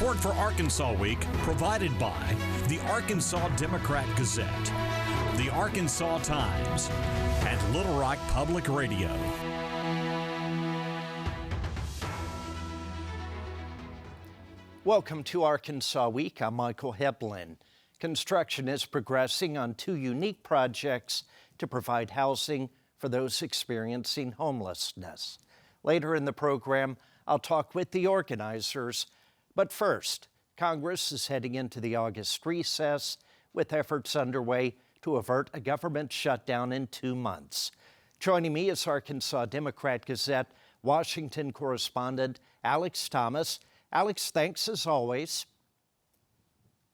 Support for Arkansas Week provided by the Arkansas Democrat-Gazette, the Arkansas Times, and Little Rock Public Radio. Welcome to Arkansas Week. I'm Michael Hibblen. Construction is progressing on two unique projects to provide housing for those experiencing homelessness. Later in the program, I'll talk with the organizers. But first, Congress is heading into the August recess with efforts underway to avert a government shutdown in 2 months. Joining me is Arkansas Democrat-Gazette Washington correspondent Alex Thomas. Alex, thanks as always.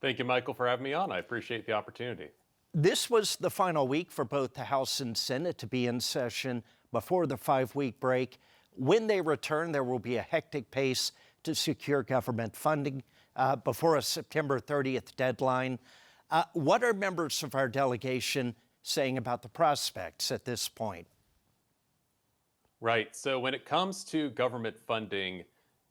Thank you, Michael, for having me on. I appreciate the opportunity. This was the final week for both the House and Senate to be in session before the 5-week break. When they return, there will be a hectic pace to secure government funding before a September 30th deadline. What are members of our delegation saying about the prospects at this point? Right. So when it comes to government funding,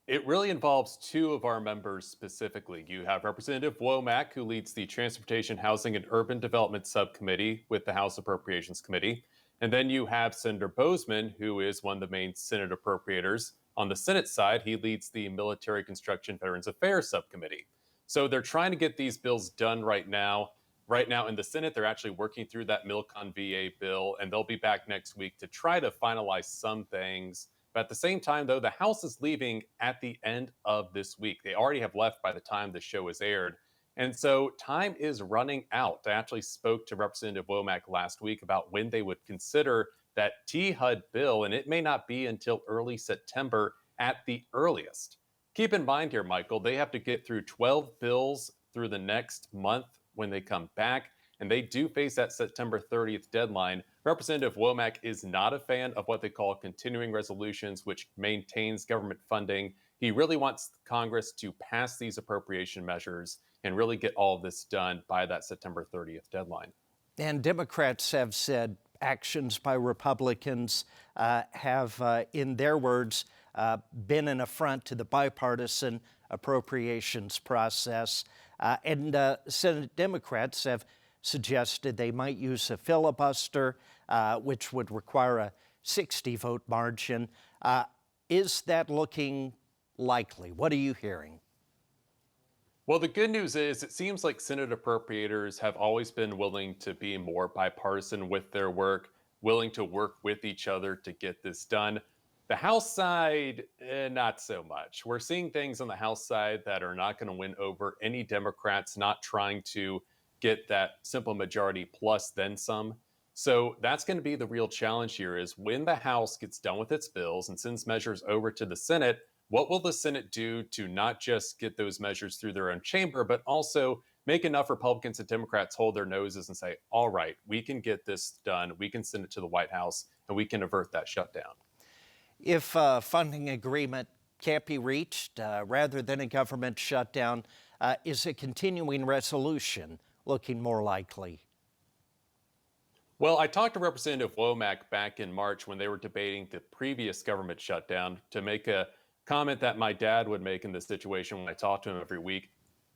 it really involves two of our members specifically. You have Representative Womack, who leads the Transportation, Housing, and Urban Development Subcommittee with the House Appropriations Committee. And then you have Senator Bozeman, who is one of the main Senate appropriators. On the Senate side, he leads the Military Construction Veterans Affairs Subcommittee. So they're trying to get these bills done right now. Right now in the Senate, they're actually working through that Milcon VA bill, and they'll be back next week to try to finalize some things. But at the same time, though, the House is leaving at the end of this week. They already have left by the time the show is aired. And so time is running out. I actually spoke to Representative Womack last week about when they would consider that THUD bill, and it may not be until early September at the earliest. Keep in mind here, Michael, they have to get through 12 bills through the next month when they come back, and they do face that September 30th deadline. Representative Womack is not a fan of what they call continuing resolutions, which maintains government funding. He really wants Congress to pass these appropriation measures and really get all of this done by that September 30th deadline. And Democrats have said actions by Republicans have, in their words, been an affront to the bipartisan appropriations process. And Senate Democrats have suggested they might use a filibuster, which would require a 60-vote margin. Is that looking likely? What are you hearing? Well, the good news is it seems like Senate appropriators have always been willing to be more bipartisan with their work, willing to work with each other to get this done. The House side, not so much. We're seeing things on the House side that are not going to win over any Democrats not trying to get that simple majority plus then some. So that's going to be the real challenge here is when the House gets done with its bills and sends measures over to the Senate, what will the Senate do to not just get those measures through their own chamber, but also make enough Republicans and Democrats hold their noses and say, all right, we can get this done, we can send it to the White House, and we can avert that shutdown. If a funding agreement can't be reached, rather than a government shutdown, is a continuing resolution looking more likely? Well, I talked to Representative Womack back in March when they were debating the previous government shutdown to make a comment that my dad would make in this situation when I talk to him every week.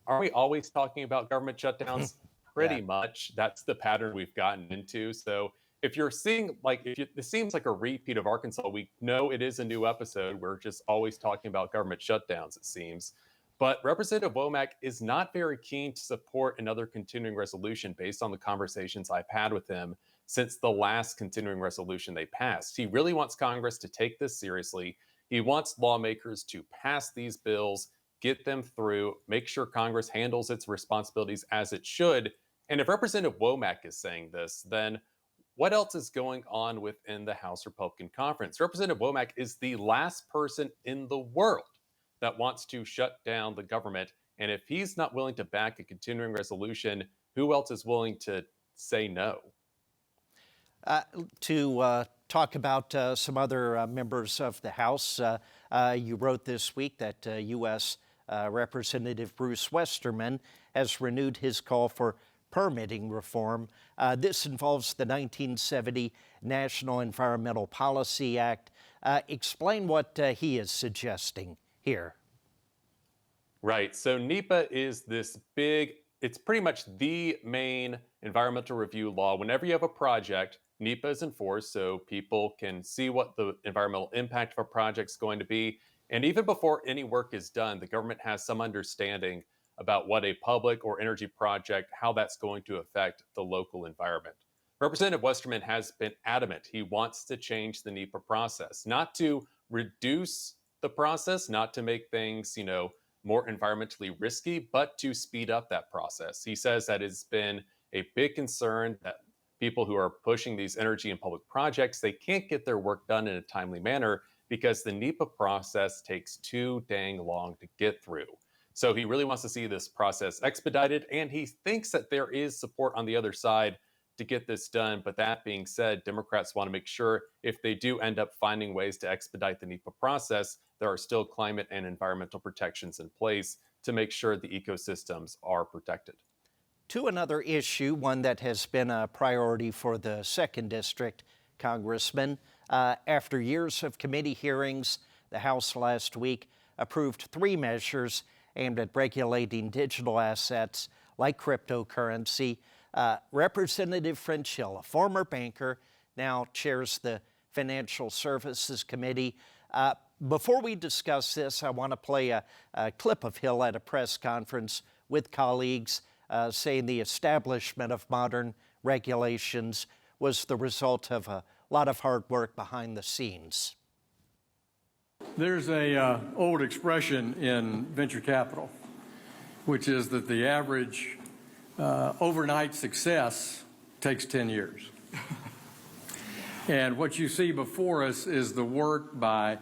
Are we always talking about government shutdowns? Pretty much. That's the pattern we've gotten into. So if you're seeing, this seems like a repeat of Arkansas Week, no, it is a new episode. We're just always talking about government shutdowns, it seems. But Representative Womack is not very keen to support another continuing resolution based on the conversations I've had with him since the last continuing resolution they passed. He really wants Congress to take this seriously. He wants lawmakers to pass these bills, get them through, make sure Congress handles its responsibilities as it should. And if Representative Womack is saying this, then what else is going on within the House Republican Conference? Representative Womack is the last person in the world that wants to shut down the government. And if he's not willing to back a continuing resolution, who else is willing to say no? To talk about some other members of the House, you wrote this week that U.S. Representative Bruce Westerman has renewed his call for permitting reform. This involves the 1970 National Environmental Policy Act. Explain what he is suggesting here. Right. So NEPA is this big, it's pretty much the main environmental review law. Whenever you have a project, NEPA is enforced so people can see what the environmental impact of a project is going to be. And even before any work is done, the government has some understanding about what a public or energy project, how that's going to affect the local environment. Representative Westerman has been adamant. He wants to change the NEPA process, not to reduce the process, not to make things, more environmentally risky, but to speed up that process. He says that it's been a big concern that people who are pushing these energy and public projects, they can't get their work done in a timely manner because the NEPA process takes too dang long to get through. So he really wants to see this process expedited, and he thinks that there is support on the other side to get this done. But that being said, Democrats want to make sure if they do end up finding ways to expedite the NEPA process, there are still climate and environmental protections in place to make sure the ecosystems are protected. To another issue, one that has been a priority for the 2nd District, Congressman. After years of committee hearings, the House last week approved 3 measures aimed at regulating digital assets like cryptocurrency. Representative French Hill, a former banker, now chairs the Financial Services Committee. Before we discuss this, I want to play a clip of Hill at a press conference with colleagues saying the establishment of modern regulations was the result of a lot of hard work behind the scenes. There's a old expression in venture capital, which is that the average overnight success takes 10 years. And what you see before us is the work by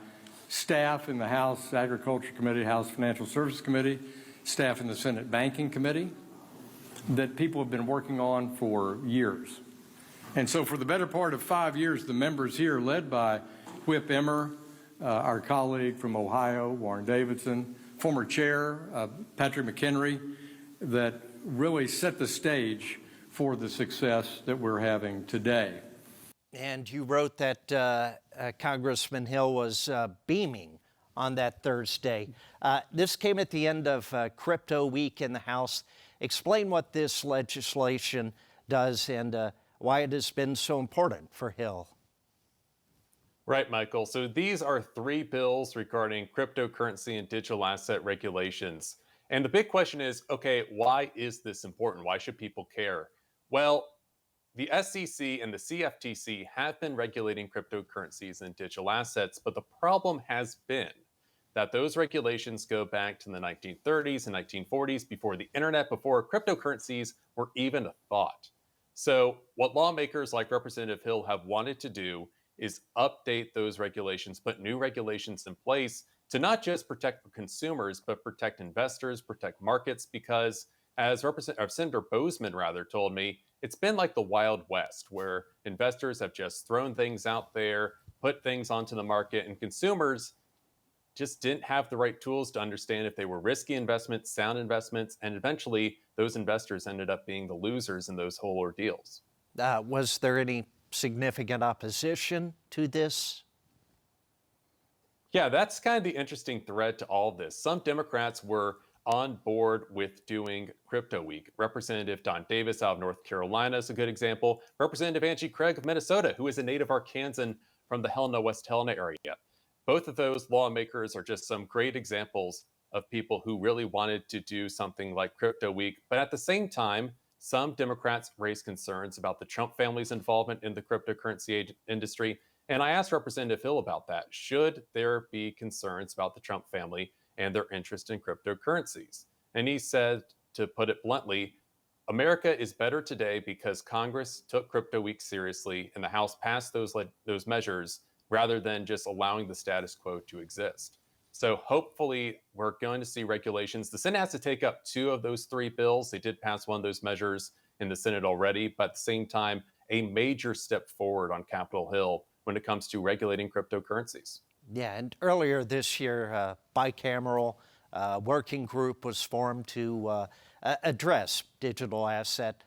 staff in the House Agriculture Committee, House Financial Services Committee, staff in the Senate Banking Committee, that people have been working on for years. And so for the better part of 5 years, the members here, led by Whip Emmer, our colleague from Ohio, Warren Davidson, former chair, Patrick McHenry, that really set the stage for the success that we're having today. And you wrote that Congressman Hill was beaming on that Thursday. This came at the end of Crypto Week in the House. Explain what this legislation does and why it has been so important for Hill. Right, Michael. So these are 3 bills regarding cryptocurrency and digital asset regulations. And the big question is, okay, why is this important? Why should people care? Well, the SEC and the CFTC have been regulating cryptocurrencies and digital assets, but the problem has been that those regulations go back to the 1930s and 1940s, before the internet, before cryptocurrencies were even a thought. So what lawmakers like Representative Hill have wanted to do is update those regulations, put new regulations in place to not just protect consumers, but protect investors, protect markets, because as Senator Bozeman told me, it's been like the Wild West, where investors have just thrown things out there, put things onto the market, and consumers just didn't have the right tools to understand if they were risky investments, sound investments, and eventually those investors ended up being the losers in those whole ordeals. Was there any significant opposition to this? Yeah, that's kind of the interesting thread to all of this. Some Democrats were on board with doing Crypto Week. Representative Don Davis out of North Carolina is a good example. Representative Angie Craig of Minnesota, who is a native Arkansan from the Helena, West Helena area. Both of those lawmakers are just some great examples of people who really wanted to do something like Crypto Week. But at the same time, some Democrats raised concerns about the Trump family's involvement in the cryptocurrency industry. And I asked Representative Hill about that. Should there be concerns about the Trump family and their interest in cryptocurrencies? And he said, to put it bluntly, America is better today because Congress took Crypto Week seriously and the House passed those measures rather than just allowing the status quo to exist. So hopefully we're going to see regulations. The Senate has to take up 2 of those 3 bills. They did pass one of those measures in the Senate already, but at the same time, a major step forward on Capitol Hill when it comes to regulating cryptocurrencies. Yeah, and earlier this year, a bicameral working group was formed to address digital asset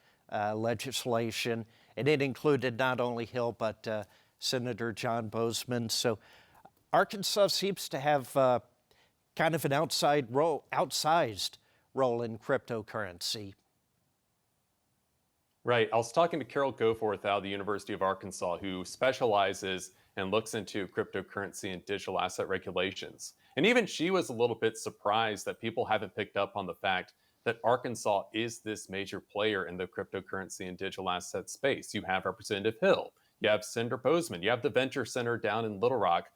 legislation, and it included not only Hill, but Senator John Bozeman. So Arkansas seems to have kind of an outsized role in cryptocurrency. Right. I was talking to Carol Goforth out of the University of Arkansas, who specializes and looks into cryptocurrency and digital asset regulations. And even she was a little bit surprised that people haven't picked up on the fact that Arkansas is this major player in the cryptocurrency and digital asset space. You have Representative Hill, you have Senator Bozeman, you have the Venture Center down in Little Rock.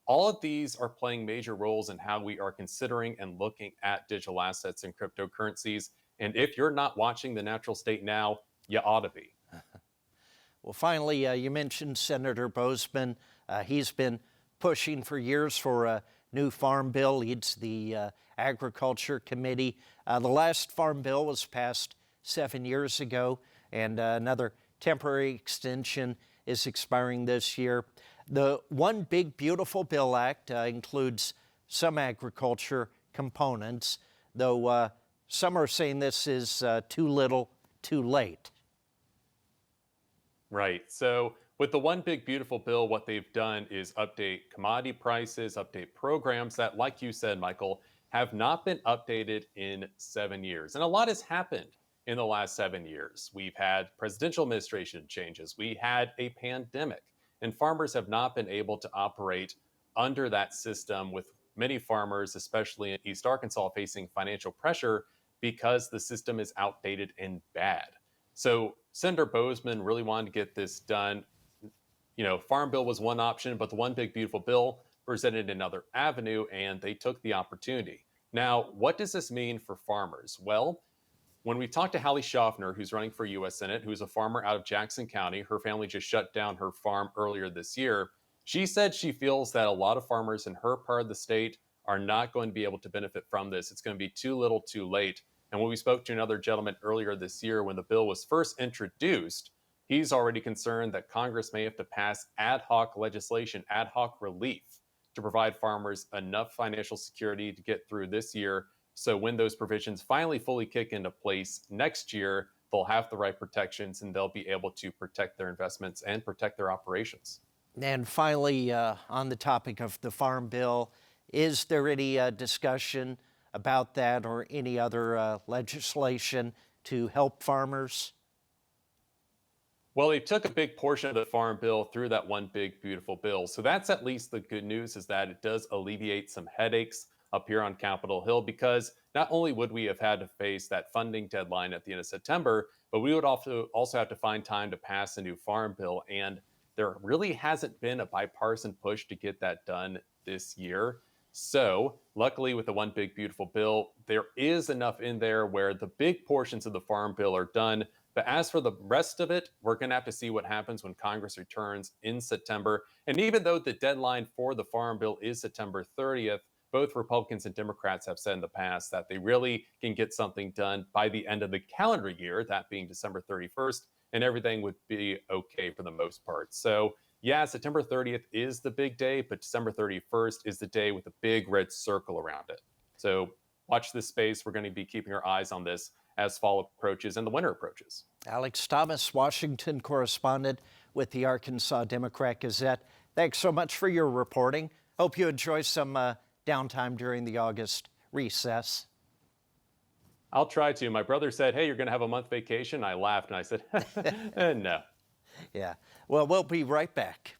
All of these are playing major roles in how we are considering and looking at digital assets and cryptocurrencies. And if you're not watching The Natural State now, you ought to be. Well, finally, you mentioned Senator Bozeman. He's been pushing for years for a new farm bill, leads the Agriculture Committee. The last farm bill was passed 7 years ago, and another temporary extension is expiring this year. The One Big Beautiful Bill Act includes some agriculture components, though some are saying this is too little, too late. Right. So with the One Big Beautiful Bill, what they've done is update commodity prices, update programs that, like you said, Michael, have not been updated in 7 years. And a lot has happened in the last 7 years. We've had presidential administration changes. We had a pandemic, and farmers have not been able to operate under that system, with many farmers, especially in East Arkansas, facing financial pressure because the system is outdated and bad. So Senator Bozeman really wanted to get this done. You know, Farm Bill was one option, but the One Big Beautiful Bill presented another avenue, and they took the opportunity. Now, what does this mean for farmers? Well, when we talked to Hallie Schaffner, who's running for U.S. Senate, who's a farmer out of Jackson County, her family just shut down her farm earlier this year. She said she feels that a lot of farmers in her part of the state are not going to be able to benefit from this. It's going to be too little, too late. And when we spoke to another gentleman earlier this year, when the bill was first introduced, he's already concerned that Congress may have to pass ad hoc legislation, ad hoc relief, to provide farmers enough financial security to get through this year. So when those provisions finally fully kick into place next year, they'll have the right protections and they'll be able to protect their investments and protect their operations. And finally, on the topic of the Farm Bill, is there any discussion about that or any other legislation to help farmers? Well, they took a big portion of the Farm Bill through that One Big Beautiful Bill. So that's at least the good news, is that it does alleviate some headaches up here on Capitol Hill, because not only would we have had to face that funding deadline at the end of September, but we would also have to find time to pass a new Farm Bill. And there really hasn't been a bipartisan push to get that done this year. So luckily, with the One Big Beautiful Bill, there is enough in there where the big portions of the Farm Bill are done. But as for the rest of it, we're going to have to see what happens when Congress returns in September. And even though the deadline for the Farm Bill is September 30th, both Republicans and Democrats have said in the past that they really can get something done by the end of the calendar year, that being December 31st, and everything would be okay for the most part. So yeah, September 30th is the big day, but December 31st is the day with a big red circle around it. So watch this space. We're going to be keeping our eyes on this as fall approaches and the winter approaches. Alex Thomas, Washington correspondent with the Arkansas Democrat-Gazette. Thanks so much for your reporting. Hope you enjoy some downtime during the August recess. I'll try to. My brother said, hey, you're going to have a month vacation. I laughed and I said, no. Yeah. Well, we'll be right back.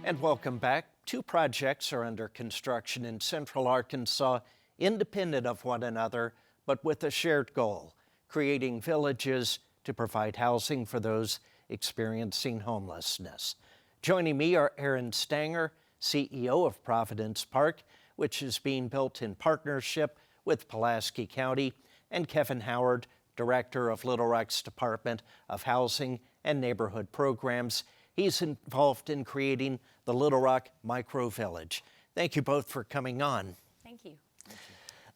And welcome back. Two projects are under construction in Central Arkansas, independent of one another, but with a shared goal: creating villages to provide housing for those experiencing homelessness. Joining me are Errin Stanger, CEO of Providence Park, which is being built in partnership with Pulaski County, and Kevin Howard, Director of Little Rock's Department of Housing and Neighborhood Programs. He's involved in creating the Little Rock Micro Village. Thank you both for coming on. Thank you.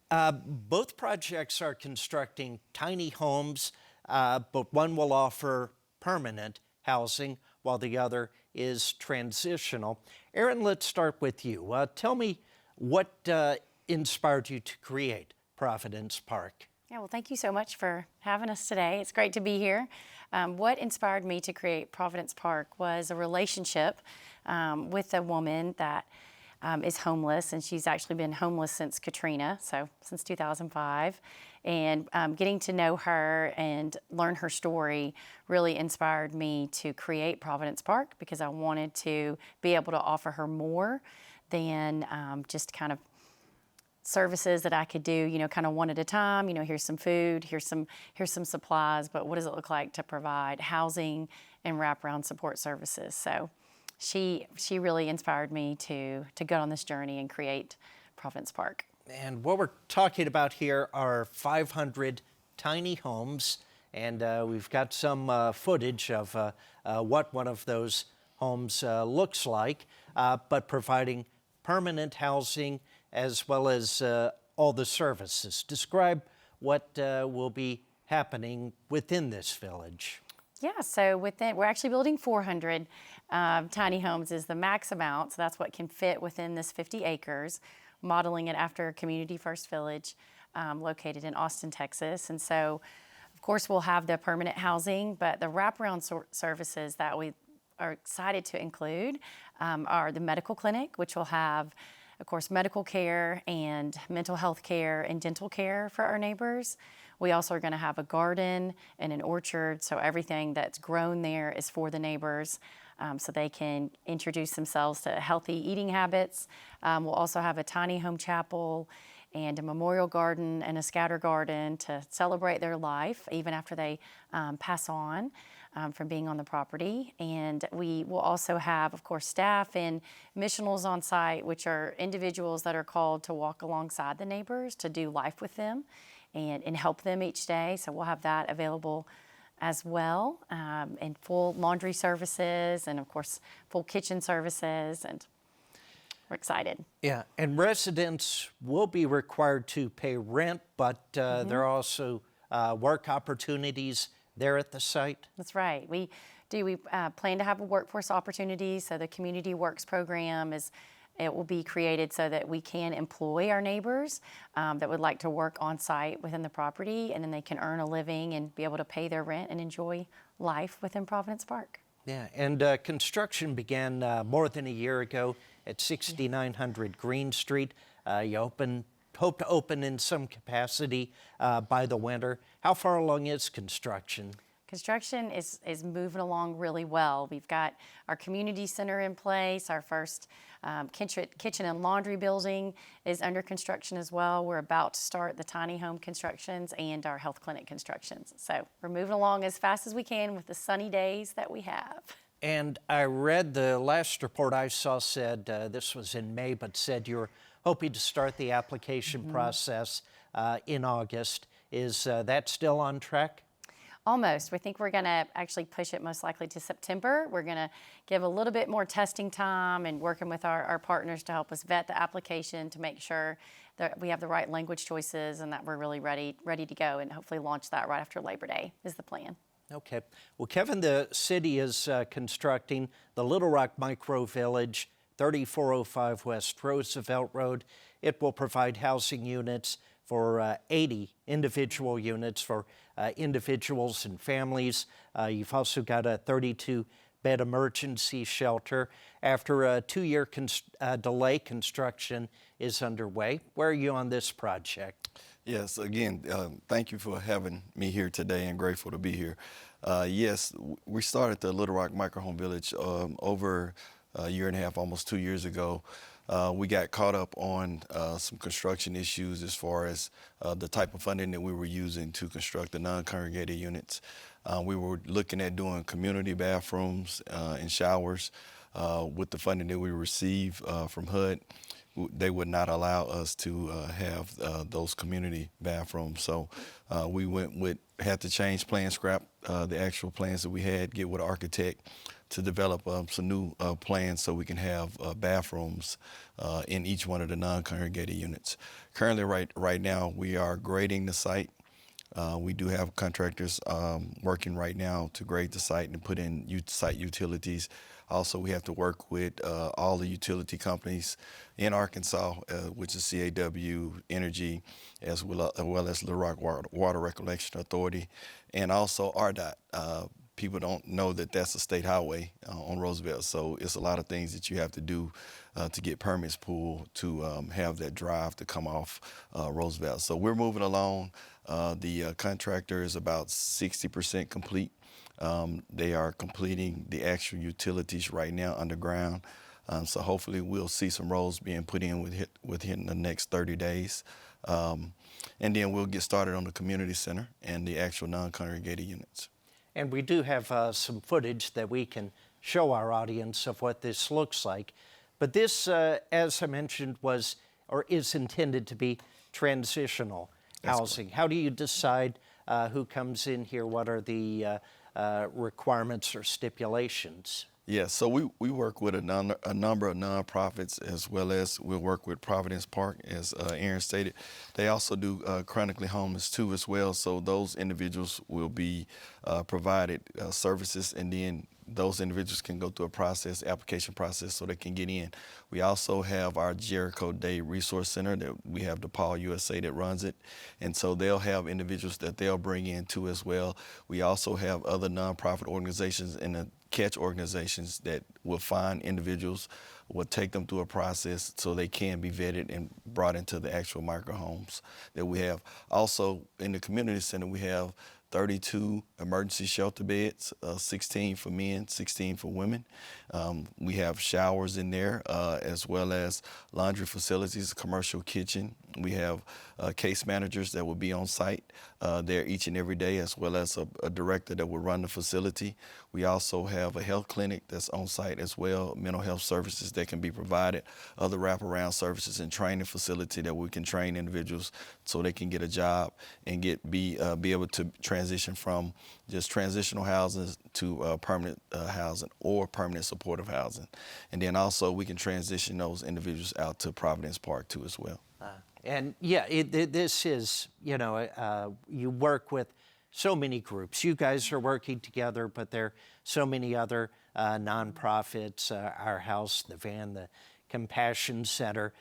Both projects are constructing tiny homes, but one will offer permanent housing while the other is transitional. Errin, let's start with you. Tell me what inspired you to create Providence Park. Yeah, well, thank you so much for having us today. It's great to be here. What inspired me to create Providence Park was a relationship with a woman that is homeless, and she's actually been homeless since Katrina, so since 2005. And getting to know her and learn her story really inspired me to create Providence Park, because I wanted to be able to offer her more than just kind of services that I could do, you know, kind of one at a time. You know, here's some food, here's some supplies, but what does it look like to provide housing and wraparound support services? So she really inspired me to go on this journey and create Providence Park. And what we're talking about here are 500 tiny homes, and we've got some footage of what one of those homes looks like, but providing permanent housing as well as all the services. Describe what will be happening within this village. Yeah, so we're actually building 400 tiny homes is the max amount, so that's what can fit within this 50 acres, modeling it after Community First Village located in Austin, Texas. And so, of course, we'll have the permanent housing, but the wraparound services that we are excited to include are the medical clinic, which will have, of course, medical care and mental health care and dental care for our neighbors. We also are going to have a garden and an orchard, so everything that's grown there is for the neighbors, so they can introduce themselves to healthy eating habits. We'll also have a tiny home chapel and a memorial garden and a scatter garden to celebrate their life even after they pass on from being on the property. And we will also have, of course, staff and missionals on site, which are individuals that are called to walk alongside the neighbors to do life with them and help them each day. So we'll have that available as well, and full laundry services and, of course, full kitchen services, and we're excited. Yeah, and residents will be required to pay rent, but there are also work opportunities there at the site? That's right. We plan to have a workforce opportunity, so the Community Works program it will be created so that we can employ our neighbors that would like to work on site within the property, and then they can earn a living and be able to pay their rent and enjoy life within Providence Park. Yeah, and construction began more than a year ago at 6900 Green Street. You hope to open in some capacity by the winter. How far along is construction? Construction is moving along really well. We've got our community center in place. Our first kitchen and laundry building is under construction as well. We're about to start the tiny home constructions and our health clinic constructions. So we're moving along as fast as we can with the sunny days that we have. And I read the last report I saw said, this was in May, but said you're hoping to start the application process in August. Is that still on track? Almost. We think we're going to actually push it most likely to September. We're going to give a little bit more testing time and working with our partners to help us vet the application to make sure that we have the right language choices and that we're really ready to go, and hopefully launch that right after Labor Day is the plan. Okay. Well, Kevin, the city is constructing the Little Rock Micro Village, 3405 West Roosevelt Road. It will provide housing units for 80 individual units for individuals and families. You've also got a 32-bed emergency shelter. After a 2-year delay, construction is underway. Where are you on this project? Yes, again, thank you for having me here today, and grateful to be here. Yes, we started the Little Rock Microhome Village over a year and a half, almost 2 years ago. We got caught up on some construction issues as far as the type of funding that we were using to construct the non-congregated units. We were looking at doing community bathrooms and showers. With the funding that we received from HUD, they would not allow us to have those community bathrooms. So we had to change plans, scrap the actual plans that we had, get with an architect to develop some new plans so we can have bathrooms in each one of the non-congregated units. Currently, right now, we are grading the site. We do have contractors working right now to grade the site and put in site utilities. Also, we have to work with all the utility companies in Arkansas, which is CAW, Energy, as well as Little Rock Water Recollection Authority, and also RDOT. People don't know that that's a state highway on Roosevelt, so it's a lot of things that you have to do to get permits pulled to have that drive to come off Roosevelt. So we're moving along. The contractor is about 60% complete. They are completing the actual utilities right now underground. So hopefully we'll see some roads being put in within the next 30 days. And then we'll get started on the community center and the actual non-congregated units. And we do have some footage that we can show our audience of what this looks like. But this, as I mentioned, was or is intended to be transitional housing. How do you decide who comes in here? What are the requirements or stipulations? Yeah, so we work with a number of nonprofits, as well as we'll work with Providence Park, as Errin stated. They also do chronically homeless too as well, so those individuals will be provided services, and then those individuals can go through a application process, so they can get in. We also have our Jericho Day Resource Center that we have DePaul USA that runs it, and so they'll have individuals that they'll bring in too as well. We also have other nonprofit organizations and the KETG organizations that will find individuals, will take them through a process so they can be vetted and brought into the actual microhomes that we have. Also, in the community center, we have 32 emergency shelter beds, 16 for men, 16 for women. We have showers in there, as well as laundry facilities, commercial kitchen. We have case managers that will be on site there each and every day, as well as a director that will run the facility. We also have a health clinic that's on site as well, mental health services that can be provided, other wraparound services and training facility that we can train individuals so they can get a job and be able to transition from just transitional housing to permanent housing or permanent supportive housing. And then also we can transition those individuals out to Providence Park too as well. And yeah, this is, you work with so many groups. You guys are working together, but there are so many other nonprofits, Our House, the Van, the Compassion Center.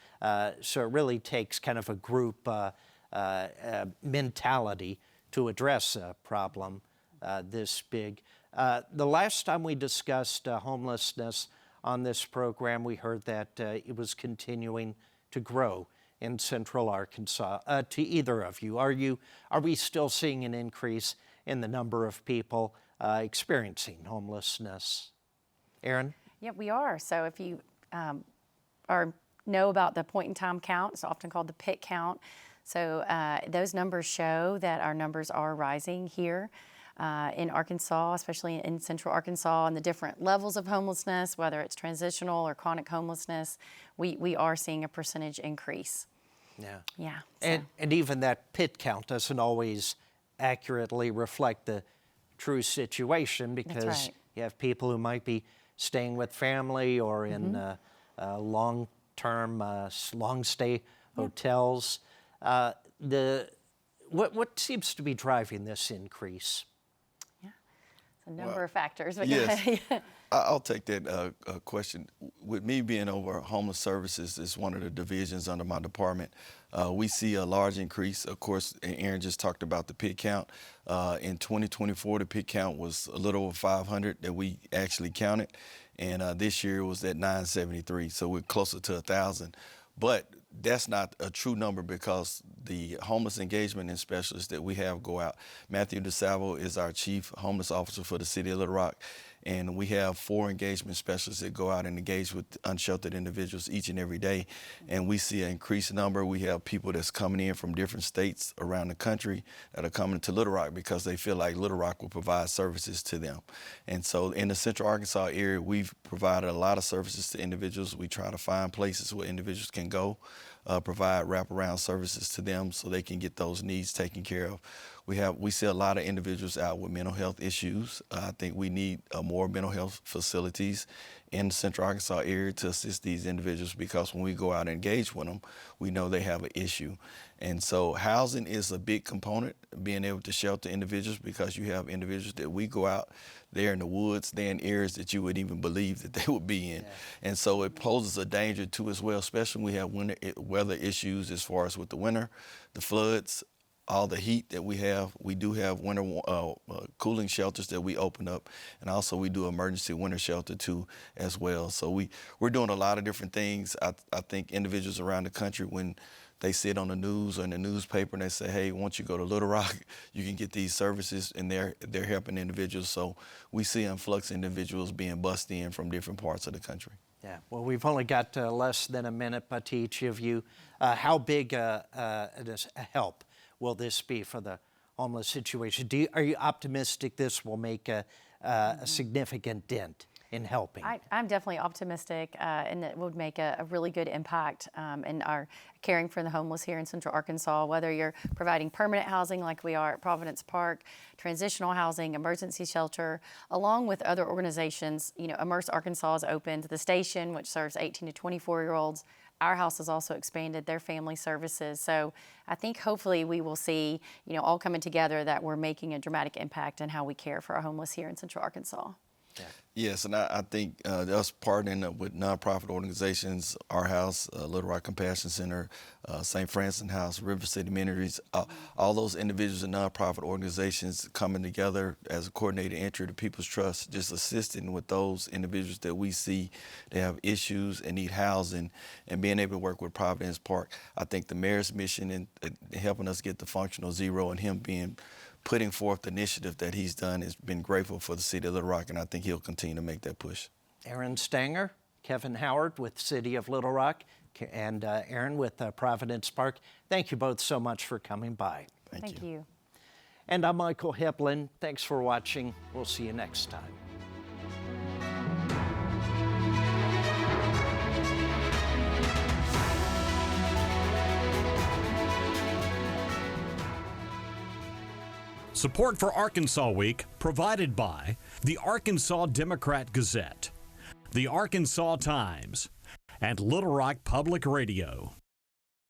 So it really takes kind of a group mentality to address a problem this big. The last time we discussed homelessness on this program, we heard that it was continuing to grow in Central Arkansas. To either of you, are we still seeing an increase in the number of people experiencing homelessness? Errin? Yeah, we are. So if you know about the point-in-time count, it's often called the PIT count. So those numbers show that our numbers are rising here in Arkansas, especially in Central Arkansas, and the different levels of homelessness, whether it's transitional or chronic homelessness, we are seeing a percentage increase. Yeah. Yeah. So. And even that PIT count doesn't always accurately reflect the true situation, because you have people who might be staying with family or in long-term, long-stay hotels. What seems to be driving this increase? Yeah, it's a number of factors. But yes, I'll take that question. With me being over homeless services, is one of the divisions under my department. We see a large increase. Of course, Errin just talked about the PIT count. In 2024, the PIT count was a little over 500 that we actually counted, and this year it was at 973, so we're closer to 1,000. But that's not a true number, because the homeless engagement and specialists that we have go out. Matthew DeSalvo is our chief homeless officer for the city of Little Rock, and we have 4 engagement specialists that go out and engage with unsheltered individuals each and every day. And we see an increased number. We have people that's coming in from different states around the country that are coming to Little Rock because they feel like Little Rock will provide services to them. And so in the Central Arkansas area, we've provided a lot of services to individuals. We try to find places where individuals can go, provide wraparound services to them so they can get those needs taken care of. We see a lot of individuals out with mental health issues. I think we need more mental health facilities in the Central Arkansas area to assist these individuals, because when we go out and engage with them, we know they have an issue. And so housing is a big component, being able to shelter individuals, because you have individuals that we go out, they're in the woods, they're in areas that you wouldn't even believe that they would be in. Yeah. And so it poses a danger too as well, especially when we have weather issues as far as with the winter, the floods, all the heat that we have. We do have winter cooling shelters that we open up, and also we do emergency winter shelter too as well. So we're doing a lot of different things. I think individuals around the country, when they see it on the news or in the newspaper and they say, hey, once you go to Little Rock, you can get these services, and they're helping individuals. So we see an influx of individuals being bussed in from different parts of the country. Yeah, well, we've only got less than a minute, but to each of you, how big a help will this be for the homeless situation? Are you optimistic this will make a significant dent in helping? I'm definitely optimistic, and it would make a really good impact in our caring for the homeless here in Central Arkansas, whether you're providing permanent housing like we are at Providence Park, transitional housing, emergency shelter, along with other organizations. You know, Immerse Arkansas has opened the station, which serves 18 to 24-year-olds. Our house has also expanded their family services. So I think hopefully we will see, you know, all coming together, that we're making a dramatic impact in how we care for our homeless here in Central Arkansas. Yeah. Yes, and I think us partnering with nonprofit organizations, Our House, Little Rock Compassion Center, St. Francis House, River City Ministries, all those individuals and nonprofit organizations coming together as a coordinated entry to People's Trust, just assisting with those individuals that we see that have issues and need housing, and being able to work with Providence Park. I think the mayor's mission in helping us get the functional zero, and him putting forth the initiative that he's done, has been grateful for the city of Little Rock, and I think he'll continue to make that push. Errin Stanger, Kevin Howard with City of Little Rock, and Errin with Providence Park. Thank you both so much for coming by. Thank you. And I'm Michael Hibblen. Thanks for watching. We'll see you next time. Support for Arkansas Week provided by the Arkansas Democrat-Gazette, the Arkansas Times, and Little Rock Public Radio.